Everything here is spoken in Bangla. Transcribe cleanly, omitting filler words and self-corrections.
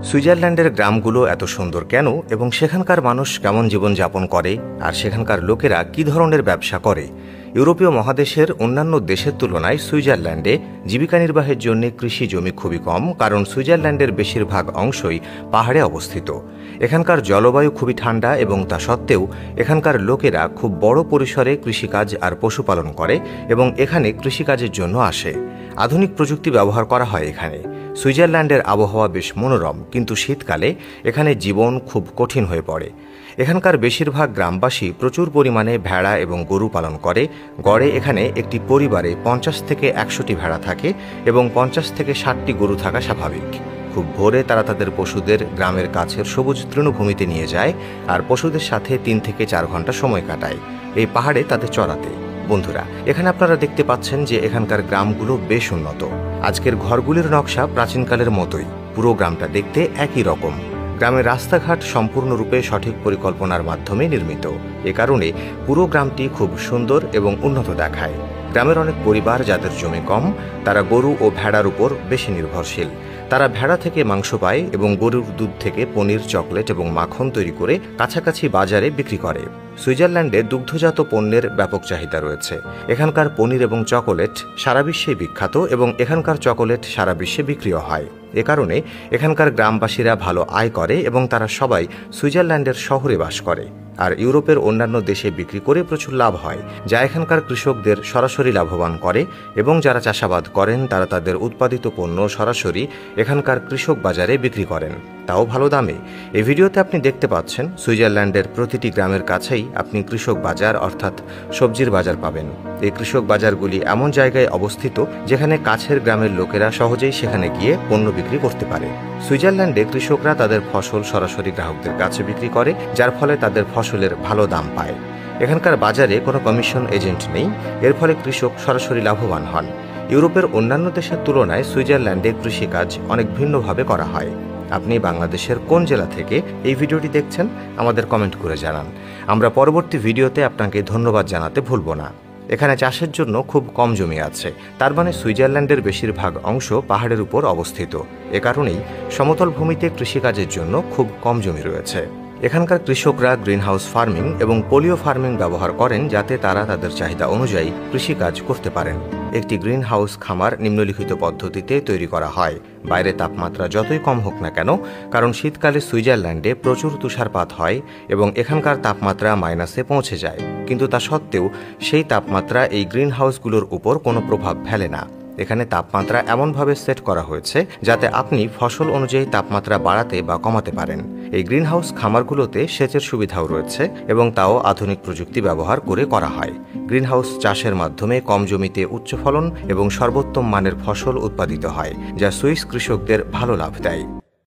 সুইজারল্যান্ডের গ্রামগুলো এত সুন্দর কেন এবং সেখানকার মানুষ কেমন জীবনযাপন করে আর সেখানকার লোকেরা কী ধরনের ব্যবসা করে? ইউরোপীয় মহাদেশের অন্যান্য দেশের তুলনায় সুইজারল্যান্ডে জীবিকা নির্বাহের জন্য কৃষি জমি খুবই কম, কারণ সুইজারল্যান্ডের বেশিরভাগ অংশই পাহাড়ে অবস্থিত। এখানকার জলবায়ু খুবই ঠান্ডা এবং তা সত্ত্বেও এখানকার লোকেরা খুব বড় পরিসরে কৃষিকাজ আর পশুপালন করে এবং এখানে কৃষিকাজের জন্য আসে। আধুনিক প্রযুক্তি ব্যবহার করা হয় এখানে। সুইজারল্যান্ডের আবহাওয়া বেশ মনোরম, কিন্তু শীতকালে এখানে জীবন খুব কঠিন হয়ে পড়ে। এখানকার বেশিরভাগ গ্রামবাসী প্রচুর পরিমাণে ভেড়া এবং গরু পালন করে। গড়ে এখানে একটি পরিবারে 50 থেকে 100টি ভেড়া থাকে এবং 50 থেকে 60টি গরু থাকা স্বাভাবিক। খুব ভোরে তারা তাদের পশুদের গ্রামের কাছের সবুজ তৃণভূমিতে নিয়ে যায় আর পশুদের সাথে 3 থেকে 4 ঘন্টা সময় কাটায় এই পাহাড়ে তাদের চড়াতে। বন্ধুরা, এখানে আপনারা দেখতে পাচ্ছেন যে এখানকার গ্রামগুলো বেশ উন্নত। আজকের ঘরগুলির নকশা প্রাচীনকালের মতোই, পুরো গ্রামটা দেখতে একই রকম। গ্রামের রাস্তাঘাট সম্পূর্ণরূপে সঠিক পরিকল্পনার মাধ্যমে নির্মিত। এ কারণে পুরো গ্রামটি খুব সুন্দর এবং উন্নত দেখায়। গ্রামের অনেক পরিবার যাদের জমি কম, তারা গরু ও ভেড়ার উপর বেশি নির্ভরশীল। তারা ভেড়া থেকে মাংস পায় এবং গরুর দুধ থেকে পনির, চকলেট এবং মাখন তৈরি করে কাছাকাছি বাজারে বিক্রি করে। সুইজারল্যান্ডে দুগ্ধজাত পণ্যের ব্যাপক চাহিদা রয়েছে। এখানকার পনির এবং চকোলেট সারা বিশ্বে বিখ্যাত এবং এখানকার চকোলেট সারা বিশ্বে বিক্রিও হয়। এ কারণে এখানকার গ্রামবাসীরা ভালো আয় করে এবং তারা সবাই সুইজারল্যান্ডের শহরে বাস করে আর ইউরোপের অন্যান্য দেশে বিক্রি করে প্রচুর লাভ হয়, যা এখানকার কৃষকদের সরাসরি লাভবান করে। এবং যারা চাষাবাদ করেন তারা তাদের উৎপাদিত পণ্য সরাসরি এখানকার কৃষক বাজারে বিক্রি করেন, তাও ভালো দামে। এই ভিডিওতে আপনি দেখতে পাচ্ছেন সুইজারল্যান্ডের প্রতিটি গ্রামের কাছেই আপনি কৃষক বাজার অর্থাৎ সবজির বাজার পাবেন। এই কৃষক বাজারগুলি এমন জায়গায় অবস্থিত যেখানে কাছের গ্রামের লোকেরা সহজেই সেখানে গিয়ে পণ্য বিক্রি করতে পারে। সুইজারল্যান্ডে কৃষকরা তাদের ফসল সরাসরি গ্রাহকদের কাছে বিক্রি করে, যার ফলে তাদের ফসলের ভালো দাম পায়। এখানকার বাজারে কোনো কমিশন এজেন্ট নেই, এর ফলে কৃষক সরাসরি লাভবান হন। ইউরোপের অন্যান্য দেশের তুলনায় সুইজারল্যান্ডে কৃষিকাজ অনেক ভিন্নভাবে করা হয়। আপনি বাংলাদেশের কোন জেলা থেকে এই ভিডিওটি দেখছেন আমাদের কমেন্ট করে জানান। আমরা পরবর্তী ভিডিওতে আপনাকে ধন্যবাদ জানাতে ভুলব না। এখানে চাষের জন্য খুব কম জমি আছে, তার মানে সুইজারল্যান্ডের বেশিরভাগ অংশ পাহাড়ের উপর অবস্থিত। এ কারণেই সমতল ভূমিতে কৃষিকাজের জন্য খুব কম জমি রয়েছে। এখানকার কৃষকরা গ্রিনহাউস ফার্মিং এবং পলিও ফার্মিং ব্যবহার করেন, যাতে তারা তাদের চাহিদা অনুযায়ী কৃষিকাজ করতে পারেন। একটি গ্রিনহাউস খামার নিম্নলিখিত পদ্ধতিতে তৈরি করা হয়। বাইরে তাপমাত্রা যতই কম হোক না কেন, কারণ শীতকালে সুইজারল্যান্ডে প্রচুর তুষারপাত হয় এবং এখানকার তাপমাত্রা মাইনাসে পৌঁছে যায়, কিন্তু তা সত্ত্বেও সেই তাপমাত্রা এই গ্রিনহাউসগুলোর উপর কোনো প্রভাব ফেলে না। এখানে তাপমাত্রা এমনভাবে সেট করা হয়েছে যাতে আপনি ফসল অনুযায়ী তাপমাত্রা বাড়াতে বা কমাতে পারেন। এই গ্রিনহাউস খামারগুলোতে সেচের সুবিধাও রয়েছে এবং তাও আধুনিক প্রযুক্তি ব্যবহার করে করা হয়। গ্রিনহাউস চাষের মাধ্যমে কম জমিতে উচ্চ ফলন এবং সর্বোত্তম মানের ফসল উৎপাদিত হয়, যা সুইস কৃষকদের ভালো লাভ দেয়।